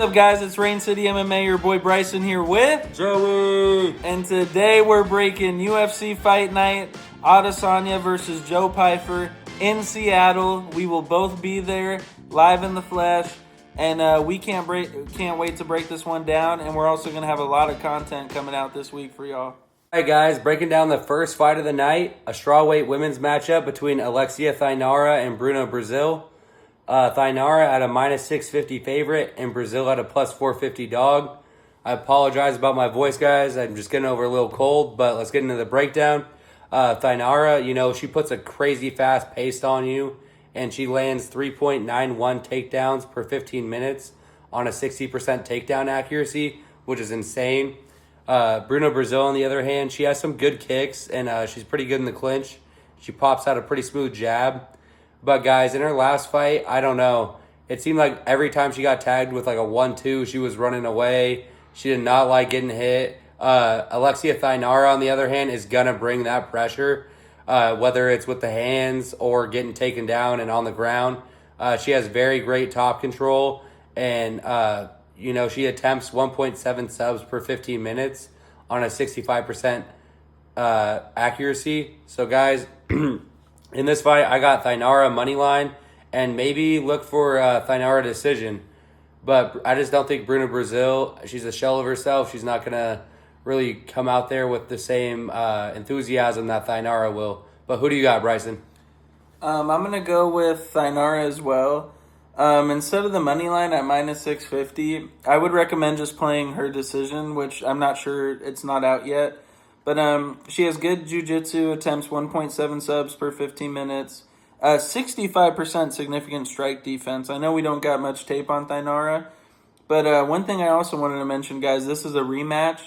What's up, guys? It's Rain City MMA. Your boy Bryson here with Joey. and today we're breaking UFC Fight Night, Adesanya versus Joe Pyfer in Seattle. We will both be there live in the flesh, and we can't wait to break this one down. And we're also gonna have a lot of content coming out this week for y'all. All right, guys, breaking down the first fight of the night, a strawweight women's matchup between Alexia Thainara and Bruna Brazil. Thainara at a minus 650 favorite and Brazil at a plus 450 dog. I apologize about my voice, guys. I'm just getting over a little cold, but let's get into the breakdown. Thainara, she puts a crazy fast pace on you, and she lands 3.91 takedowns per 15 minutes on a 60% takedown accuracy, which is insane. Bruna Brazil, on the other hand, she has some good kicks, and she's pretty good in the clinch. She pops out a pretty smooth jab. But, guys, in her last fight, I don't know. It seemed like every time she got tagged with like a 1-2, she was running away. She did not like getting hit. Alexia Thainara, on the other hand, is going to bring that pressure, whether it's with the hands or getting taken down and on the ground. She has very great top control, and, she attempts 1.7 subs per 15 minutes on a 65% accuracy. So, guys, in this fight, I got Thainara money line, and maybe look for Thainara decision. But I just don't think Bruna Brazil, she's a shell of herself. She's not going to really come out there with the same enthusiasm that Thainara will. But who do you got, Bryson? I'm gonna go with Thainara as well. Instead of the money line at minus 650, I would recommend just playing her decision, which I'm not sure, it's not out yet. But she has good jiu-jitsu, attempts 1.7 subs per 15 minutes, 65% significant strike defense. I know we don't got much tape on Thainara, but one thing I also wanted to mention, guys, this is a rematch.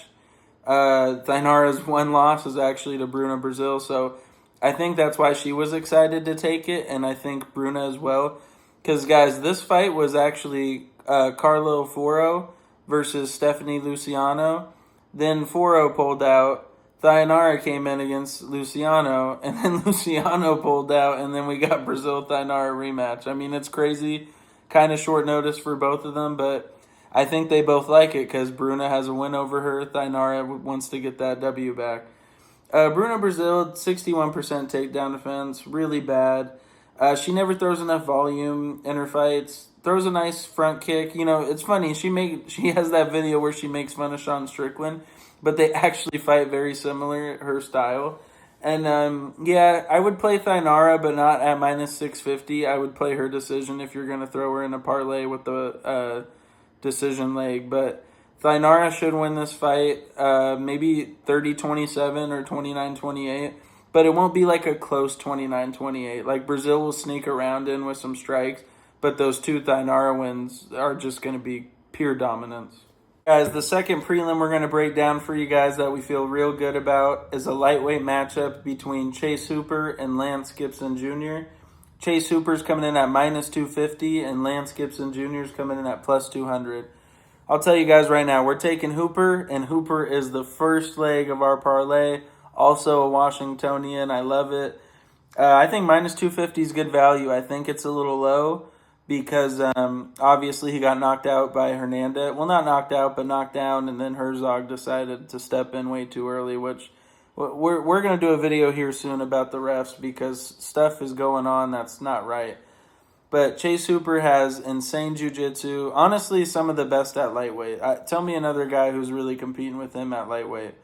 Thainara's one loss is actually to Bruna Brazil, so I think that's why she was excited to take it, and I think Bruna as well. Because, guys, this fight was actually Carlo Foro versus Stephanie Luciano. Then Foro pulled out. Thainara came in against Luciano, and then Luciano pulled out, and then we got Brazil-Thainara rematch. I mean, it's crazy, kind of short notice for both of them, but I think they both like it because Bruna has a win over her. Thainara wants to get that W back. Bruna Brazil, 61% takedown defense, really bad. She never throws enough volume in her fights. Throws a nice front kick. It's funny. She has that video where she makes fun of Sean Strickland, but they actually fight very similar, her style. And, I would play Thainara, but not at minus 650. I would play her decision if you're going to throw her in a parlay with the decision leg. But Thainara should win this fight, maybe 30-27 or 29-28. But it won't be like a close 29-28. Like, Brazil will sneak around in with some strikes, but those two Thainara wins are just going to be pure dominance. Guys, the second prelim we're going to break down for you guys that we feel real good about is a lightweight matchup between Chase Hooper and Lance Gibson Jr. Chase Hooper's coming in at minus 250, and Lance Gibson Jr. is coming in at plus 200. I'll tell you guys right now, we're taking Hooper, and Hooper is the first leg of our parlay. Also a Washingtonian. I love it. I think minus 250 is good value. I think it's a little low because obviously he got knocked out by Hernandez. Well, not knocked out, but knocked down, and then Herzog decided to step in way too early, which we're going to do a video here soon about the refs because stuff is going on that's not right. But Chase Hooper has insane jiu-jitsu. Honestly, some of the best at lightweight. Tell me another guy who's really competing with him at lightweight.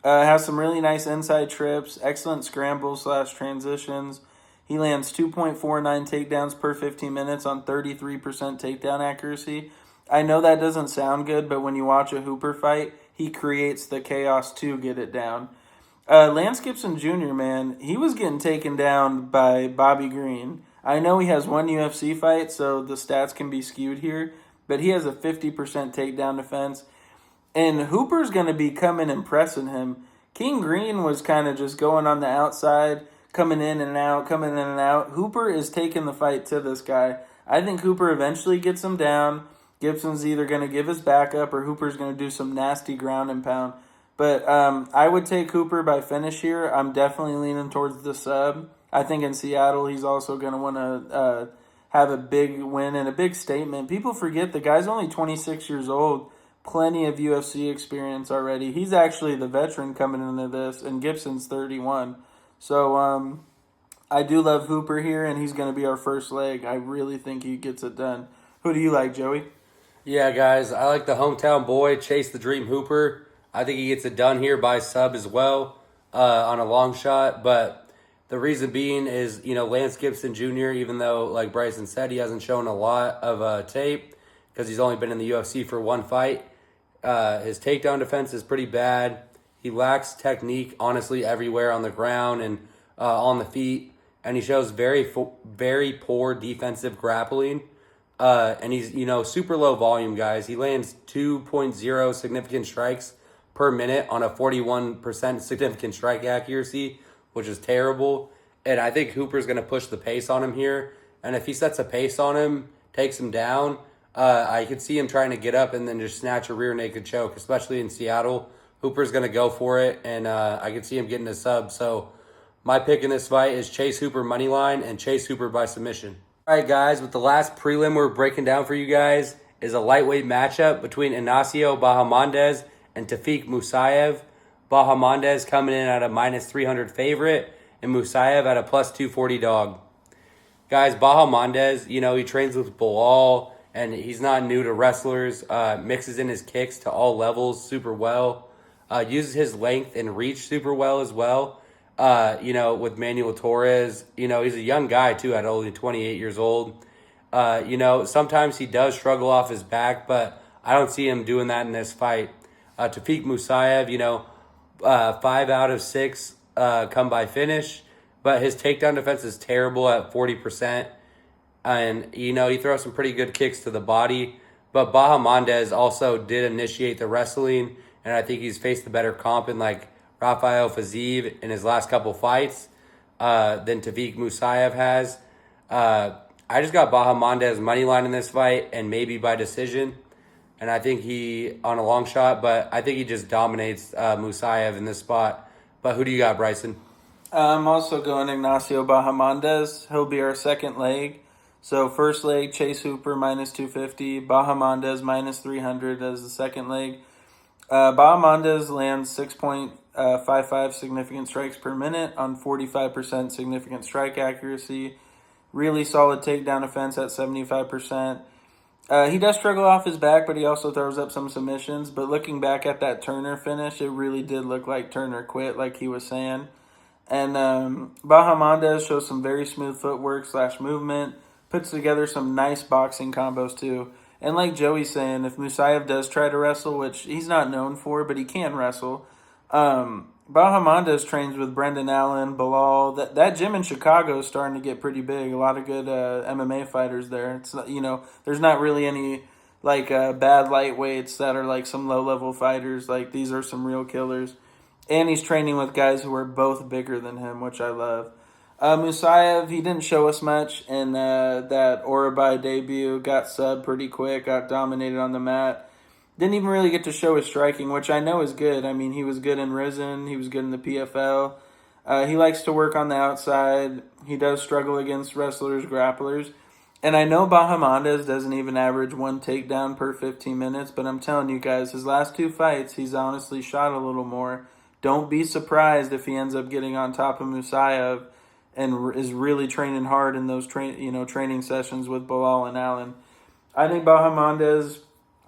Has some really nice inside trips, excellent scrambles / transitions. He lands 2.49 takedowns per 15 minutes on 33% takedown accuracy. I know that doesn't sound good, but when you watch a Hooper fight, he creates the chaos to get it down. Lance Gibson Jr., man, he was getting taken down by Bobby Green. I know he has one UFC fight, so the stats can be skewed here, but he has a 50% takedown defense. And Hooper's going to be coming and pressing him. King Green was kind of just going on the outside, coming in and out. Hooper is taking the fight to this guy. I think Hooper eventually gets him down. Gibson's either going to give his back up or Hooper's going to do some nasty ground and pound. But I would take Hooper by finish here. I'm definitely leaning towards the sub. I think in Seattle he's also going to want to have a big win and a big statement. People forget the guy's only 26 years old, plenty of UFC experience already. He's actually the veteran coming into this, and Gibson's 31. So I do love Hooper here, and he's going to be our first leg. I really think he gets it done. Who do you like, Joey? Yeah, guys, I like the hometown boy, Chase the Dream Hooper. I think he gets it done here by sub as well on a long shot. But the reason being is, Lance Gibson Jr., even though, like Bryson said, he hasn't shown a lot of tape because he's only been in the UFC for one fight. His takedown defense is pretty bad. He lacks technique, honestly, everywhere on the ground and on the feet. And he shows very poor defensive grappling. And he's, super low volume, guys. He lands 2.0 significant strikes per minute on a 41% significant strike accuracy, which is terrible. And I think Hooper's going to push the pace on him here. And if he sets a pace on him, takes him down, I could see him trying to get up and then just snatch a rear naked choke, especially in Seattle. Hooper's going to go for it, and I could see him getting a sub. So my pick in this fight is Chase Hooper moneyline and Chase Hooper by submission. All right, guys, with the last prelim we're breaking down for you guys is a lightweight matchup between Ignacio Bahamondes and Tafik Musayev. Bahamondes coming in at a -300 favorite and Musayev at a +240 dog. Guys, Bahamondes, he trains with Bilal, and he's not new to wrestlers. Mixes in his kicks to all levels super well. Uses his length and reach super well as well. With Manuel Torres, he's a young guy too at only 28 years old. Sometimes he does struggle off his back, but I don't see him doing that in this fight. Tafik Musayev, 5 out of 6 come by finish, but his takedown defense is terrible at 40%. And, he throws some pretty good kicks to the body. But Bahamondes also did initiate the wrestling, and I think he's faced a better comp in, like, Rafael Fiziev in his last couple fights than Tafik Musayev has. I just got Bahamondes money line in this fight and maybe by decision. And I think he, on a long shot, but I think he just dominates Musayev in this spot. But who do you got, Bryson? I'm also going Ignacio Bahamondes. He'll be our second leg. So first leg, Chase Hooper -250, Bahamondes -300 as the second leg. Bahamondes lands 6.55 significant strikes per minute on 45% significant strike accuracy. Really solid takedown defense at 75%. He does struggle off his back, but he also throws up some submissions. But looking back at that Turner finish, it really did look like Turner quit, like he was saying. And Bahamondes shows some very smooth footwork / movement, puts together some nice boxing combos too. And like Joey's saying, if Musayev does try to wrestle, which he's not known for, but he can wrestle, Bahamondes trains with Brendan Allen, Bilal. That gym in Chicago is starting to get pretty big. A lot of good MMA fighters there. It's there's not really any bad lightweights that are like some low level fighters. Like these are some real killers. And he's training with guys who are both bigger than him, which I love. Musayev, he didn't show us much in that Urabai debut. Got subbed pretty quick, got dominated on the mat. Didn't even really get to show his striking, which I know is good. I mean, he was good in Risen. He was good in the PFL. He likes to work on the outside. He does struggle against wrestlers, grapplers. And I know Bahamondes doesn't even average 1 takedown per 15 minutes, but I'm telling you guys, his last 2 fights, he's honestly shot a little more. Don't be surprised if he ends up getting on top of Musayev and is really training hard in those training sessions with Bilal and Allen. I think Bahamondes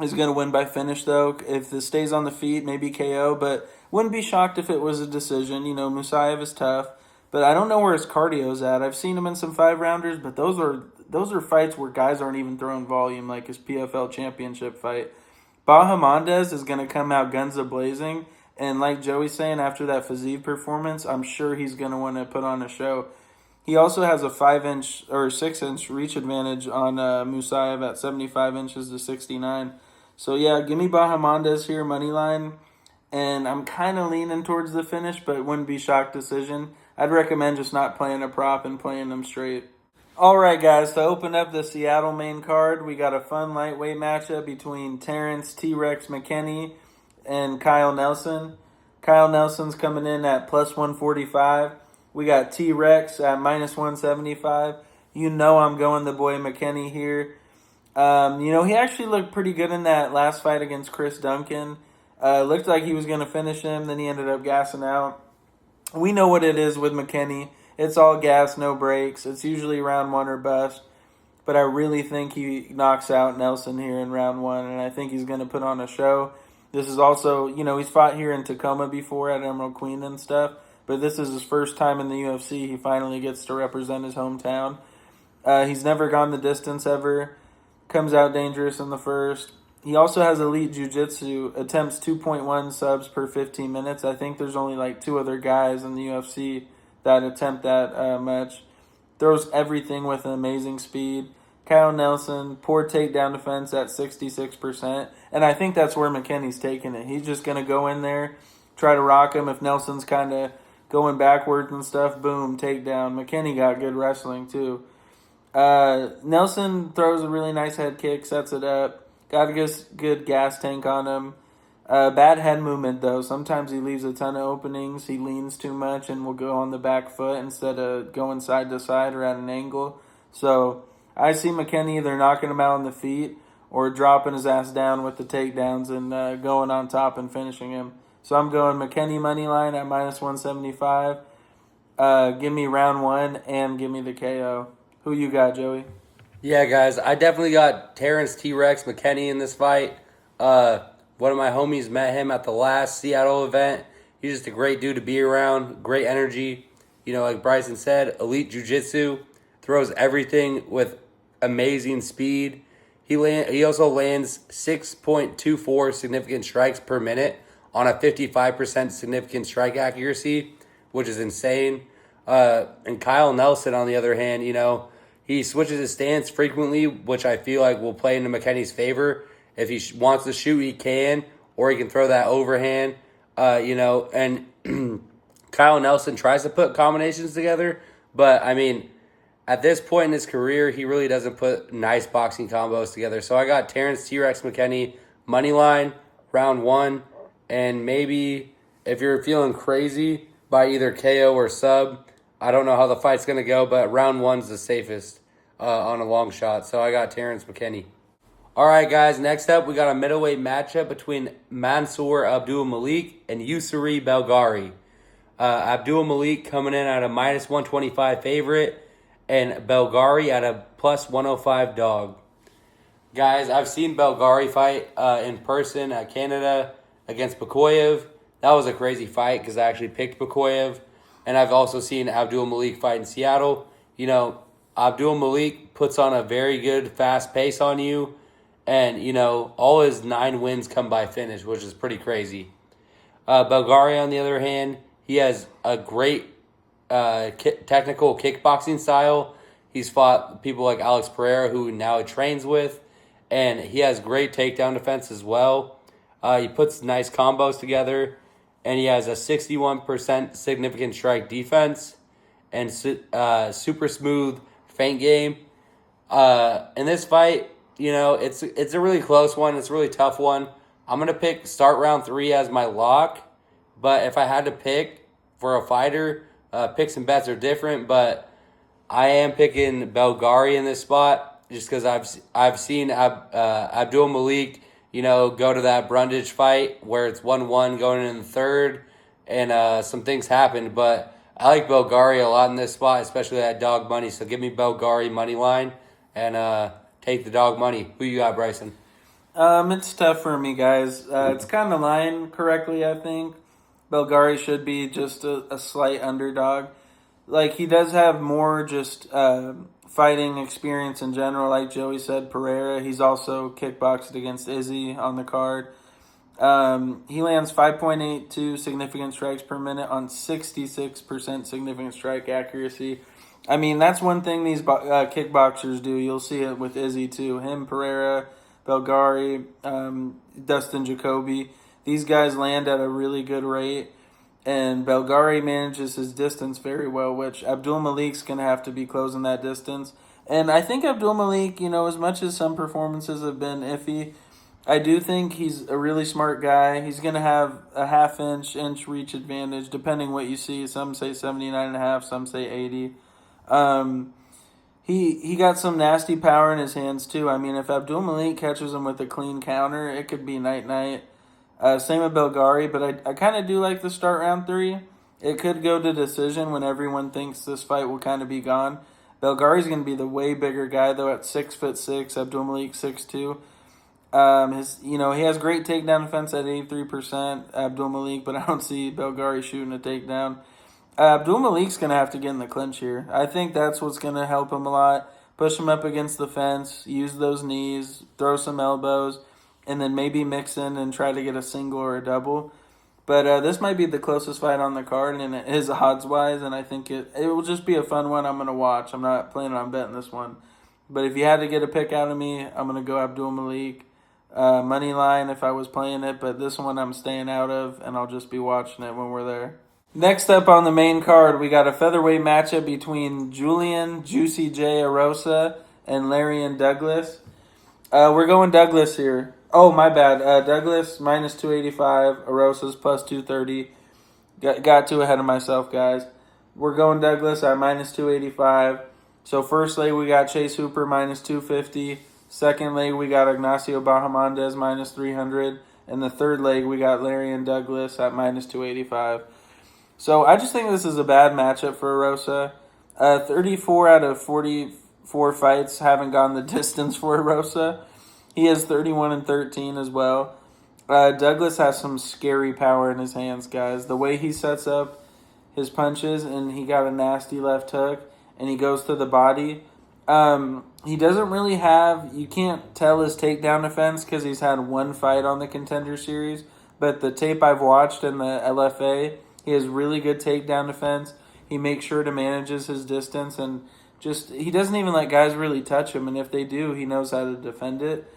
is going to win by finish, though. If this stays on the feet, maybe KO, but wouldn't be shocked if it was a decision. Musayev is tough, but I don't know where his cardio's at. I've seen him in some 5-rounders, but those are fights where guys aren't even throwing volume, like his PFL championship fight. Bahamondes is going to come out guns a-blazing, and like Joey's saying, after that Fiziev performance, I'm sure he's going to want to put on a show. He also has a 5-inch or 6-inch reach advantage on Musayev at 75 inches to 69. So yeah, give me Bahamondes here, money line. And I'm kind of leaning towards the finish, but wouldn't be shocked decision. I'd recommend just not playing a prop and playing them straight. All right, guys, to open up the Seattle main card, we got a fun lightweight matchup between Terrence T-Rex McKinney and Kyle Nelson. Kyle Nelson's coming in at +145. We got T-Rex at -175. You know I'm going the boy McKinney here. He actually looked pretty good in that last fight against Chris Duncan. Looked like he was going to finish him, then he ended up gassing out. We know what it is with McKinney. It's all gas, no brakes. It's usually round one or bust. But I really think he knocks out Nelson here in round one, and I think he's going to put on a show. This is also, he's fought here in Tacoma before at Emerald Queen and stuff, but this is his first time in the UFC. He finally gets to represent his hometown. He's never gone the distance ever. Comes out dangerous in the first. He also has elite jiu-jitsu, attempts 2.1 subs per 15 minutes. I think there's only like 2 other guys in the UFC that attempt that much. Throws everything with an amazing speed. Kyle Nelson, poor takedown defense at 66%. And I think that's where McKinney's taking it. He's just going to go in there, try to rock him. If Nelson's kind of going backwards and stuff, boom, takedown. McKinney got good wrestling too. Nelson throws a really nice head kick, sets it up. Got a good gas tank on him. Bad head movement, though. Sometimes he leaves a ton of openings. He leans too much and will go on the back foot instead of going side to side or at an angle. So I see McKinney either knocking him out on the feet or dropping his ass down with the takedowns and going on top and finishing him. So I'm going McKinney money line at minus 175. Give me round one and give me the KO. Who you got, Joey? Yeah, guys, I definitely got Terrence T-Rex McKinney in this fight. One of my homies met him at the last Seattle event. He's just a great dude to be around, great energy. Like Bryson said, elite jiu-jitsu, throws everything with amazing speed. He also lands 6.24 significant strikes per minute on a 55% significant strike accuracy, which is insane. And Kyle Nelson, on the other hand, he switches his stance frequently, which I feel like will play into McKinney's favor. If he wants to shoot, he can, or he can throw that overhand, and Kyle Nelson tries to put combinations together, but, at this point in his career, he really doesn't put nice boxing combos together. So I got Terrence T-Rex McKinney, money line, round one, and maybe if you're feeling crazy by either KO or sub, I don't know how the fight's going to go, but round one's the safest on a long shot. So I got Terrence McKinney. All right, guys, next up, we got a middleweight matchup between Mansour Abdul Malik and Yusuri Belgari. Abdul Malik coming in at a minus 125 favorite and Belgari at a plus 105 dog. Guys, I've seen Belgari fight in person at Canada against Bakoyev. That was a crazy fight because I actually picked Bakoyev. And I've also seen Abdul Malik fight in Seattle. Abdul Malik puts on a very good fast pace on you. And, all his 9 wins come by finish, which is pretty crazy. Belgari, on the other hand, he has a great technical kickboxing style. He's fought people like Alex Pereira, who now he trains with. And he has great takedown defense as well. He puts nice combos together. And he has a 61% significant strike defense and super smooth feint game. In this fight, it's a really close one. It's a really tough one. I'm going to pick start round 3 as my lock. But if I had to pick for a fighter, picks and bets are different. But I am picking Belgari in this spot just because I've seen Abdul Malik, go to that Brundage fight where it's 1-1 going in the third. And some things happened. But I like Belgari a lot in this spot, especially that dog money. So give me Belgari money line and take the dog money. Who you got, Bryson? It's tough for me, guys. It's kind of lined correctly, I think. Belgari should be just a slight underdog. Like, he does have more just fighting experience in general, like Joey said, Pereira. He's also kickboxed against Izzy on the card. He lands 5.82 significant strikes per minute on 66% significant strike accuracy. That's one thing these kickboxers do. You'll see it with Izzy too. Him, Pereira, Belgari, Dustin Jacoby. These guys land at a really good rate. And Belgari manages his distance very well, which Abdul Malik's going to have to be closing that distance. And I think Abdul Malik, as much as some performances have been iffy, I do think he's a really smart guy. He's going to have a half-inch reach advantage, depending what you see. Some say 79.5, some say 80. He got some nasty power in his hands too. I mean, if Abdul Malik catches him with a clean counter, it could be night. Same with Belgari, but I kind of do like the start round 3. It could go to decision when everyone thinks this fight will kind of be gone. Belgari's going to be the way bigger guy though at 6'6", Abdul Malik 6'2". He has great takedown defense at 83%, Abdul Malik, but I don't see Belgari shooting a takedown. Abdul Malik's going to have to get in the clinch here. I think that's what's going to help him a lot. Push him up against the fence, use those knees, throw some elbows, and then maybe mix in and try to get a single or a double. But this might be the closest fight on the card, and it is odds-wise, and I think it will just be a fun one I'm going to watch. I'm not planning on betting this one. But if you had to get a pick out of me, I'm going to go Abdul Malik. Money line if I was playing it, but this one I'm staying out of, and I'll just be watching it when we're there. Next up on the main card, we got a featherweight matchup between Julian Juicy J Arosa and Larian Douglas. We're going Douglas here. Oh, my bad. Douglas minus 285, Arosa's plus 230. Got too ahead of myself, guys. We're going Douglas at minus 285. So first leg we got Chase Hooper minus 250. Second leg we got Ignacio Bahamondes minus 300. And the third leg we got Larian Douglas at minus 285. So I just think this is a bad matchup for Arosa. 34 out of 44 fights haven't gone the distance for Arosa. He has 31-13 as well. Douglas has some scary power in his hands, guys. The way he sets up his punches, and he got a nasty left hook, and he goes to the body. He doesn't really have, you can't tell his takedown defense because he's had one fight on the Contender Series, but the tape I've watched in the LFA, he has really good takedown defense. He makes sure to manages his distance, and he doesn't even let guys really touch him, and if they do, he knows how to defend it.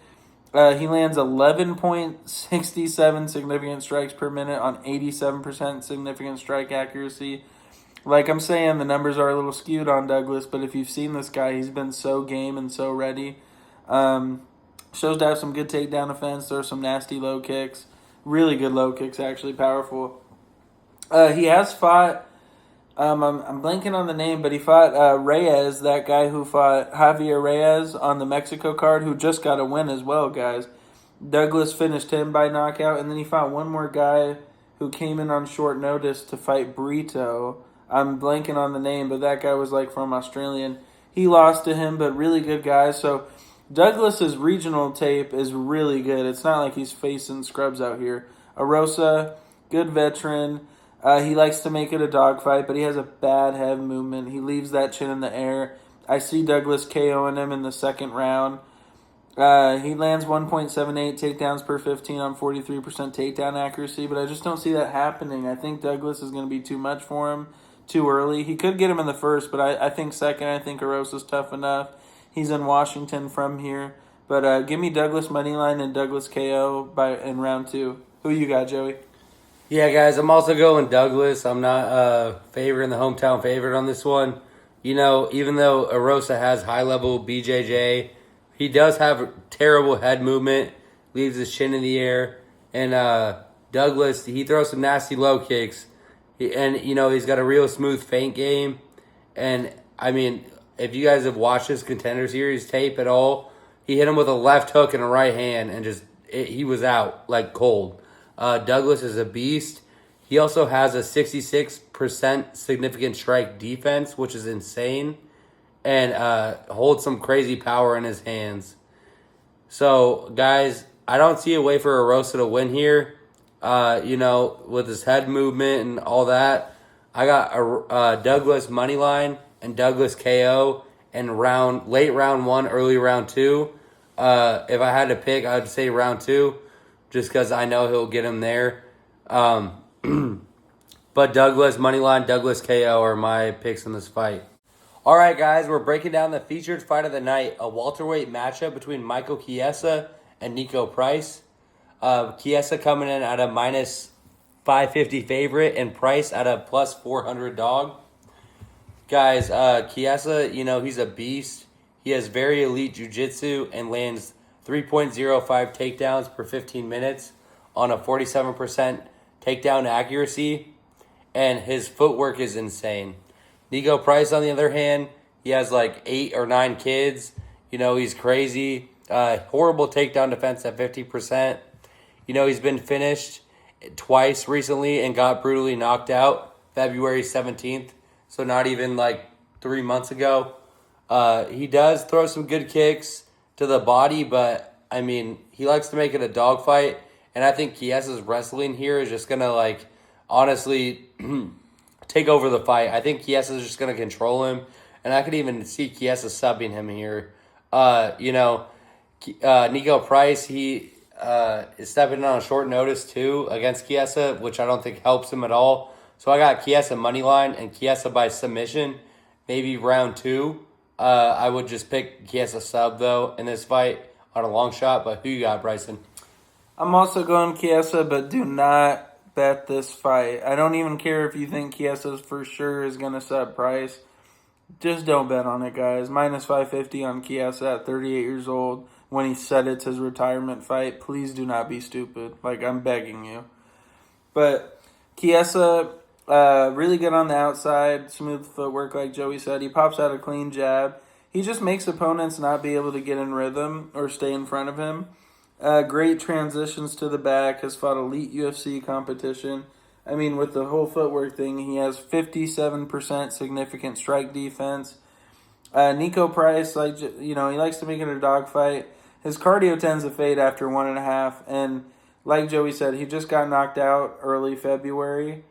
He lands 11.67 significant strikes per minute on 87% significant strike accuracy. Like I'm saying, the numbers are a little skewed on Douglas, but if you've seen this guy, he's been so game and so ready. Shows to have some good takedown defense. There are some nasty low kicks. Really good low kicks, actually, powerful. He has fought, I'm blanking on the name, but he fought Reyes, that guy who fought Javier Reyes on the Mexico card, who just got a win as well, guys. Douglas finished him by knockout, and then he fought one more guy who came in on short notice to fight Brito. I'm blanking on the name, but that guy was like from Australian. He lost to him, but really good guys. So Douglas's regional tape is really good. It's not like he's facing scrubs out here. Arosa, good veteran. He likes to make it a dogfight, but he has a bad head movement. He leaves that chin in the air. I see Douglas KOing him in the second round. He lands 1.78 takedowns per 15 on 43% takedown accuracy, but I just don't see that happening. I think Douglas is going to be too much for him too early. He could get him in the first, but I think second. I think Arosa's tough enough. He's in Washington from here. But give me Douglas moneyline and Douglas KO in round 2. Who you got, Joey? Yeah, guys, I'm also going Douglas. I'm not favoring the hometown favorite on this one. You know, even though Arosa has high-level BJJ, he does have terrible head movement, leaves his chin in the air. And Douglas, he throws some nasty low kicks. And, you know, he's got a real smooth feint game. And, I mean, if you guys have watched his Contender Series tape at all, he hit him with a left hook and a right hand and he was out like cold. Douglas is a beast. He also has a 66% significant strike defense, which is insane, and holds some crazy power in his hands. So, guys, I don't see a way for Arosa to win here. With his head movement and all that. I got Douglas moneyline and Douglas KO in late round 1, early round 2. If I had to pick, I'd say round 2. Just because I know he'll get him there. But Douglas moneyline, Douglas KO are my picks in this fight. All right, guys, we're breaking down the featured fight of the night, a welterweight matchup between Michael Chiesa and Nico Price. Chiesa coming in at a minus 550 favorite and Price at a plus 400 dog. Guys, Chiesa, he's a beast. He has very elite jiu-jitsu and lands 3.05 takedowns per 15 minutes on a 47% takedown accuracy, and his footwork is insane. Nico Price, on the other hand, He has like 8 or 9 kids. He's crazy. Horrible takedown defense at 50%. He's been finished twice recently and got brutally knocked out February 17th. So not even like 3 months ago. He does throw some good kicks to the body, but I mean, he likes to make it a dogfight. And I think Chiesa's wrestling here is just going to like honestly take over the fight. I think Chiesa's just going to control him. And I could even see Chiesa subbing him here. Nico Price, he is stepping in on short notice too against Chiesa, which I don't think helps him at all. So I got Chiesa money line and Chiesa by submission, maybe round 2. I would just pick Chiesa sub though in this fight on a long shot. But who you got, Bryson? I'm also going Chiesa, but do not bet this fight. I don't even care if you think Chiesa for sure is going to sub Price. Just don't bet on it, guys. Minus 550 on Chiesa at 38 years old when he said it's his retirement fight. Please do not be stupid. Like, I'm begging you. But Chiesa, really good on the outside. Smooth footwork, like Joey said. He pops out a clean jab. He just makes opponents not be able to get in rhythm or stay in front of him. Great transitions to the back. Has fought elite UFC competition. I mean, with the whole footwork thing, he has 57% significant strike defense. Nico Price, he likes to make it a dogfight. His cardio tends to fade after 1.5. And like Joey said, he just got knocked out early February.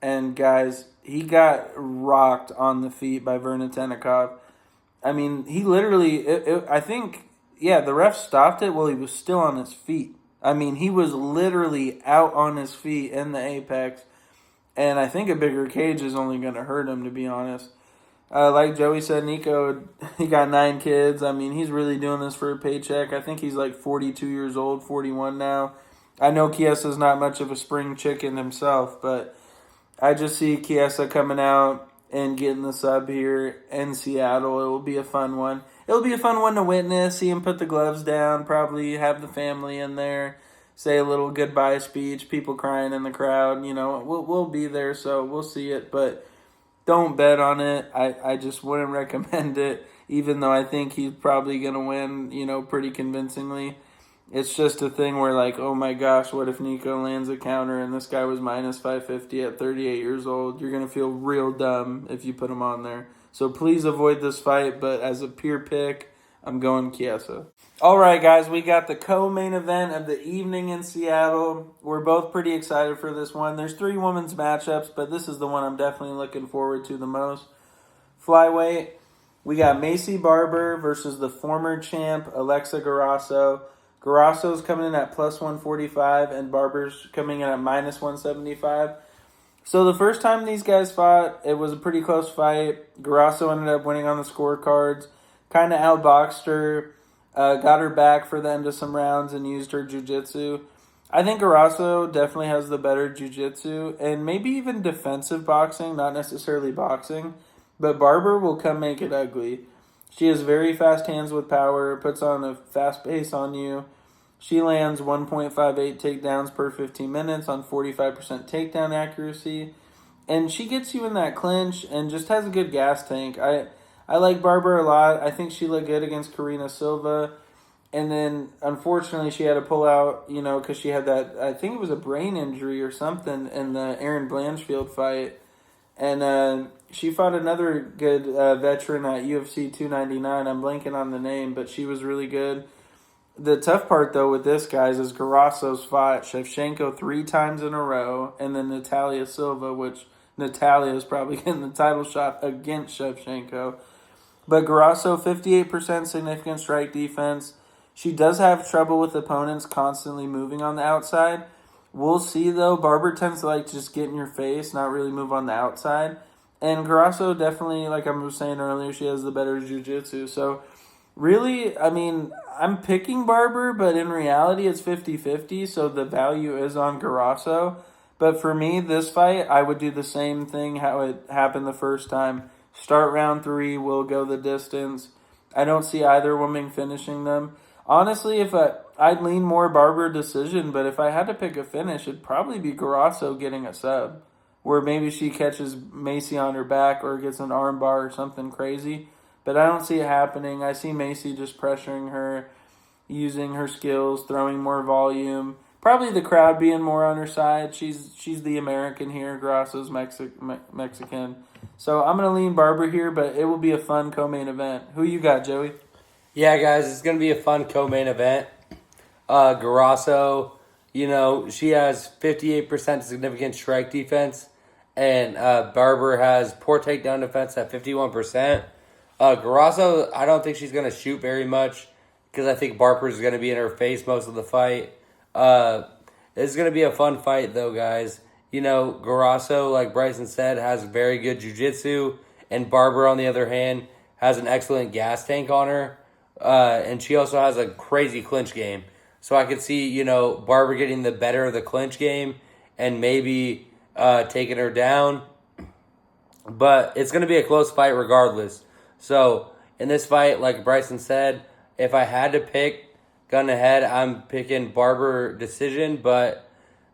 And guys, he got rocked on the feet by Vernon Tenikov. I mean, he literally, I think, the ref stopped it while he was still on his feet. I mean, he was literally out on his feet in the apex, and I think a bigger cage is only going to hurt him, to be honest. Like Joey said, Nico, he got 9 kids. I mean, he's really doing this for a paycheck. I think he's like 42 years old, 41 now. I know Chiesa's not much of a spring chicken himself, but I just see Chiesa coming out and getting the sub here in Seattle. It will be a fun one. It'll be a fun one to witness, see him put the gloves down, probably have the family in there, say a little goodbye speech, people crying in the crowd. We'll be there, so we'll see it. But don't bet on it. I just wouldn't recommend it, even though I think he's probably going to win, pretty convincingly. It's just a thing where, like, oh my gosh, what if Nico lands a counter and this guy was minus 550 at 38 years old? You're going to feel real dumb if you put him on there. So please avoid this fight, but as a pure pick, I'm going Chiesa. All right, guys, we got the co-main event of the evening in Seattle. We're both pretty excited for this one. There's 3 women's matchups, but this is the one I'm definitely looking forward to the most. Flyweight, we got Macy Barber versus the former champ, Alexa Grasso. Grasso's coming in at plus 145, and Barber's coming in at minus 175. So the first time these guys fought, it was a pretty close fight. Grasso ended up winning on the scorecards. Kind of outboxed her, got her back for the end of some rounds, and used her jiu-jitsu. I think Grasso definitely has the better jiu-jitsu, and maybe even defensive boxing, not necessarily boxing. But Barber will come make it ugly. She has very fast hands with power, puts on a fast pace on you. She lands 1.58 takedowns per 15 minutes on 45% takedown accuracy. And she gets you in that clinch and just has a good gas tank. I like Barber a lot. I think she looked good against Karina Silva. And then, unfortunately, she had to pull out, because she had that, I think it was a brain injury or something in the Erin Blanchfield fight. And she fought another good veteran at UFC 299. I'm blanking on the name, but she was really good. The tough part, though, with this, guys, is Grasso's fought Shevchenko 3 times in a row, and then Natalia Silva, which Natalia is probably getting the title shot against Shevchenko. But Grasso, 58% significant strike defense. She does have trouble with opponents constantly moving on the outside. We'll see, though. Barber tends to like just get in your face, not really move on the outside. And Grasso definitely, like I was saying earlier, she has the better jiu-jitsu. So, really, I mean, I'm picking Barber, but in reality, it's 50-50, so the value is on Grasso. But for me, this fight, I would do the same thing how it happened the first time. Start round 3, we'll go the distance. I don't see either woman finishing them. Honestly, I'd lean more Barber decision, but if I had to pick a finish, it'd probably be Grasso getting a sub, where maybe she catches Macy on her back or gets an armbar or something crazy. but I don't see it happening. I see Macy just pressuring her, using her skills, throwing more volume. Probably the crowd being more on her side. She's the American here. Grasso's Mexican. So I'm going to lean Barber here, but it will be a fun co-main event. Who you got, Joey? Yeah, guys, it's going to be a fun co-main event. Grasso, she has 58% significant strike defense, and Barber has poor takedown defense at 51%. Grasso, I don't think she's going to shoot very much because I think Barber's going to be in her face most of the fight. It's going to be a fun fight, though, guys. Grasso, like Bryson said, has very good jiu-jitsu, and Barber, on the other hand, has an excellent gas tank on her, and she also has a crazy clinch game. So I could see, Barber getting the better of the clinch game and maybe taking her down. But it's going to be a close fight regardless. So in this fight, like Bryson said, if I had to pick, gun ahead, I'm picking Barber decision, but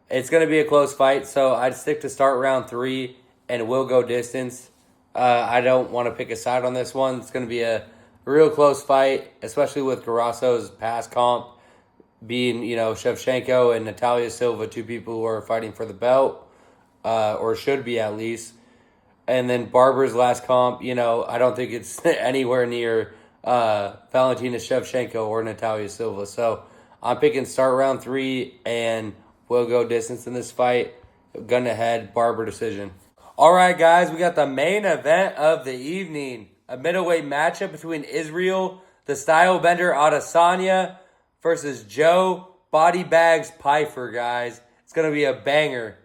it's going to be a close fight, so I'd stick to start round 3 and will go distance. I don't want to pick a side on this one. It's going to be a real close fight, especially with Grasso's past comp being, Shevchenko and Natalia Silva, two people who are fighting for the belt, or should be at least. And then Barber's last comp, I don't think it's anywhere near Valentina Shevchenko or Natalia Silva. So I'm picking start round 3 and we'll go distance in this fight. Gun ahead, Barber decision. All right, guys, we got the main event of the evening. A middleweight matchup between Israel, the style bender Adesanya, versus Joe Body Bags Pyfer, guys. It's going to be a banger.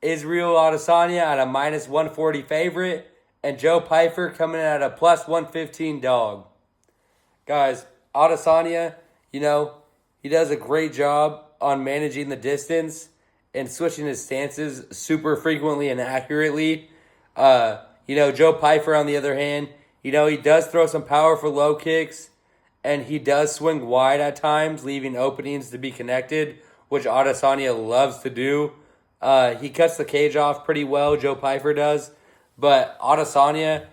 Israel Adesanya at a minus 140 favorite, and Joe Pyfer coming in at a plus 115 dog. Guys, Adesanya, he does a great job on managing the distance and switching his stances super frequently and accurately. Joe Pyfer, on the other hand, he does throw some powerful low kicks, and he does swing wide at times, leaving openings to be connected, which Adesanya loves to do. He cuts the cage off pretty well, Joe Pyfer does. But Adesanya,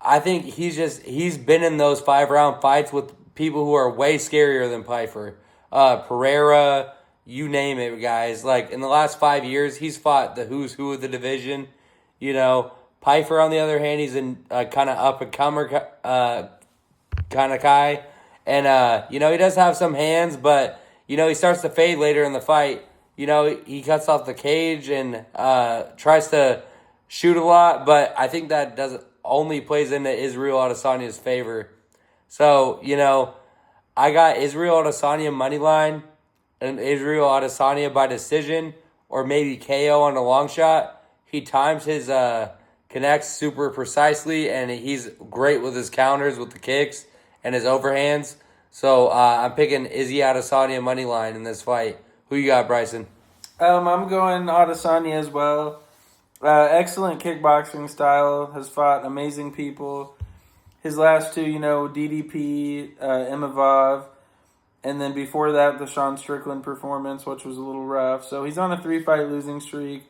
I think he's been in those 5-round fights with people who are way scarier than Pyfer. Pereira, you name it, guys. Like, in the last 5 years, he's fought the who's who of the division. Pyfer, on the other hand, he's in kind of up-and-comer kind of guy. And, he does have some hands, but, he starts to fade later in the fight. He cuts off the cage and tries to shoot a lot, but I think that only plays into Israel Adesanya's favor. So, I got Israel Adesanya money line and Israel Adesanya by decision or maybe KO on a long shot. He times his connects super precisely, and he's great with his counters, with the kicks, and his overhands. So I'm picking Izzy Adesanya money line in this fight. Who you got, Bryson? I'm going Adesanya as well. Excellent kickboxing style. Has fought amazing people. His last two, DDP, Imavov, and then before that, the Sean Strickland performance, which was a little rough. So he's on a 3-fight losing streak,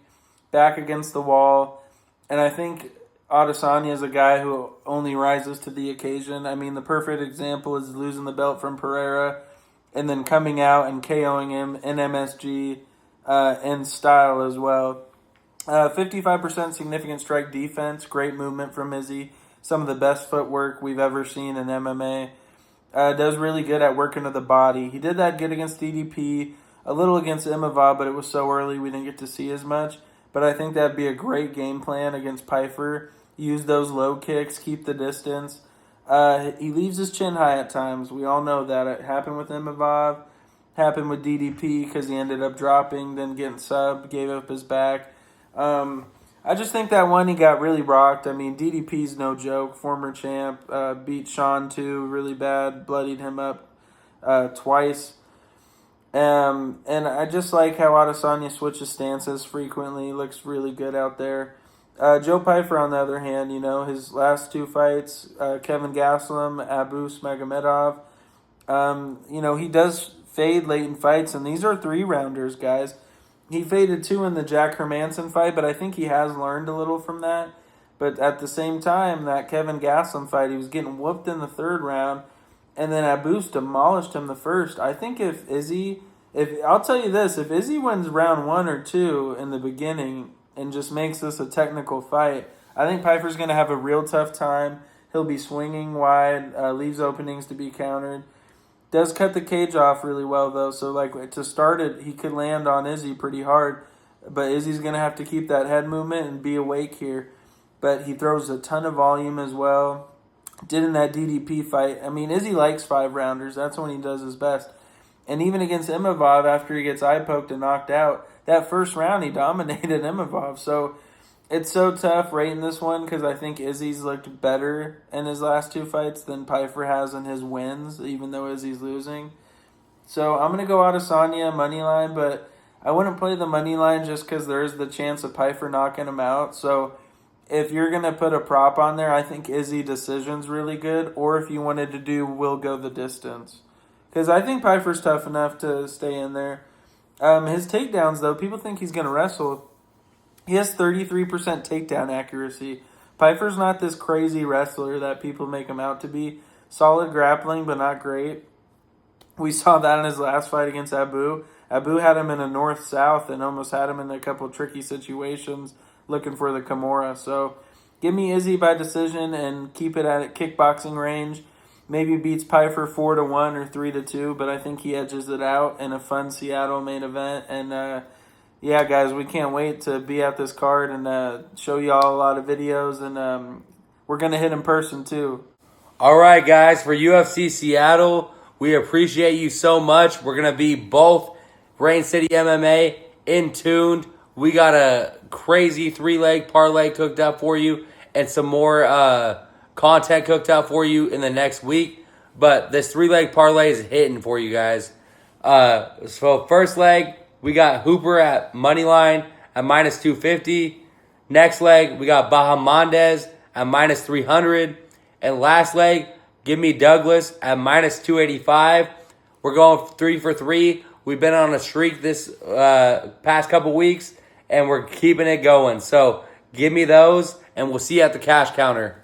back against the wall. And I think Adesanya is a guy who only rises to the occasion. I mean, the perfect example is losing the belt from Pereira and then coming out and KOing him in MSG in style as well. 55% significant strike defense, great movement from Izzy. Some of the best footwork we've ever seen in MMA. Does really good at working to the body. He did that good against DDP, a little against Imavov, but it was so early we didn't get to see as much. But I think that'd be a great game plan against Pyfer. Use those low kicks, keep the distance. He leaves his chin high at times. We all know that. It happened with Imavov, happened with DDP because he ended up dropping, then getting subbed, gave up his back. I just think that one he got really rocked. I mean, DDP's no joke. Former champ, beat Sean too really bad, bloodied him up twice. And I just like how Adesanya switches stances frequently. Looks really good out there. Joe Pyfer, on the other hand, his last two fights, Kevin Gastelum, Abu Smagomedov, he does fade late in fights, and these are 3-rounders, guys. He faded 2 in the Jack Hermanson fight, but I think he has learned a little from that. But at the same time, that Kevin Gastelum fight, he was getting whooped in the third round, and then Abus demolished him the first. I think if I'll tell you this, if Izzy wins round 1 or 2 in the beginning and just makes this a technical fight, I think Pyfer's going to have a real tough time. He'll be swinging wide, leaves openings to be countered. Does cut the cage off really well, though, so like to start it, he could land on Izzy pretty hard. But Izzy's going to have to keep that head movement and be awake here. But he throws a ton of volume as well. Did in that DDP fight. I mean, Izzy likes 5-rounders. That's when he does his best. And even against Imavov, after he gets eye-poked and knocked out, that first round he dominated Imavov. So it's so tough rating this one because I think Izzy's looked better in his last 2 fights than Pyfer has in his wins, even though Izzy's losing. So I'm going to go Adesanya money line, but I wouldn't play the money line just because there is the chance of Pyfer knocking him out. So if you're going to put a prop on there, I think Izzy decision's really good. Or if you wanted to do will go the distance. Because I think Pyfer's tough enough to stay in there. His takedowns, though, people think he's going to wrestle. He has 33% takedown accuracy. Pyfer's not this crazy wrestler that people make him out to be. Solid grappling, but not great. We saw that in his last fight against Abu. Abu had him in a north-south and almost had him in a couple tricky situations looking for the Kimura. So give me Izzy by decision and keep it at kickboxing range. Maybe beats Pyfer 4-1 or 3-2, but I think he edges it out in a fun Seattle main event. And yeah, guys, we can't wait to be at this card and show y'all a lot of videos. And we're going to hit in person too. All right, guys, for UFC Seattle, we appreciate you so much. We're going to be both Rain City MMA in tuned. We got a crazy 3-leg parlay cooked up for you and some more content cooked up for you in the next week. But this 3-leg parlay is hitting for you guys. So first leg, we got Hooper at moneyline at -250. Next leg, we got Bahamondes at -300. And last leg, give me Douglas at -285. We're going 3 for 3. We've been on a streak this past couple weeks, and we're keeping it going. So give me those, and we'll see you at the cash counter.